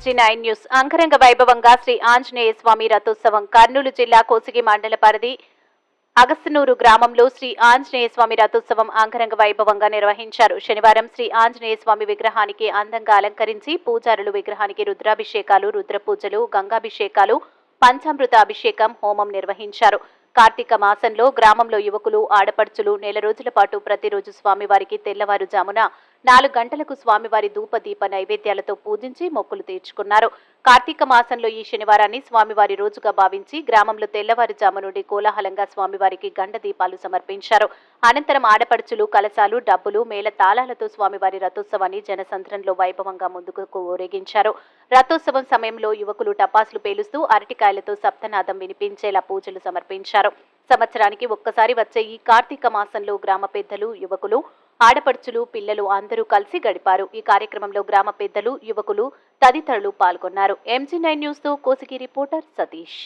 MG9 news అంగరంగ వైభవంగా శ్రీ ఆంజనేయ స్వామి రథోత్సవం కర్నూలు జిల్లా కోసిగి మండల పరిధి అగస్తనూరు గ్రామంలో శ్రీ ఆంజనేయ స్వామి రథోత్సవం అంగరంగ వైభవంగా నిర్వహించారు. శనివారం శ్రీ ఆంజనేయ స్వామి విగ్రహానికి అందంగా అలంకరించి పూజారులు విగ్రహానికి రుద్రాభిషేకాలు, రుద్రపూజలు, గంగాభిషేకాలు, పంచామృత అభిషేకం, హోమం నిర్వహించారు. కార్తీక మాసంలో గ్రామంలో యువకులు, ఆడపడుచులు నెల రోజుల పాటు ప్రతిరోజు స్వామివారికి తెల్లవారుజామున 4 గంటలకు స్వామివారి ధూపదీప నైవేద్యాలతో పూజించి మొక్కులు తీర్చుకున్నారు. కార్తీక మాసంలో ఈ శనివారాన్ని స్వామివారి రోజుగా భావించి గ్రామంలో తెల్లవారుజాము నుండి కోలాహలంగా స్వామివారికి గండ దీపాలు సమర్పించారు. అనంతరం ఆడపడుచులు కలశాలు, డబ్బులు, మేళ తాళాలతో స్వామివారి రథోత్సవాన్ని జనసంద్రంలో వైభవంగా ముందుకు ఊరేగించారు. రథోత్సవం సమయంలో యువకులు టపాసులు పేలుస్తూ అరటికాయలతో సప్తనాదం వినిపించేలా పూజలు సమర్పించారు. సంవత్సరానికి ఒక్కసారి వచ్చే ఈ కార్తీక మాసంలో గ్రామ పెద్దలు, యువకులు, ఆడపడుచులు, పిల్లలు అందరూ కలిసి గడిపారు. ఈ కార్యక్రమంలో గ్రామ పెద్దలు, యువకులు తదితరులు పాల్గొన్నారు. MG9 న్యూస్ తో కోసిగి రిపోర్టర్ సతీష్.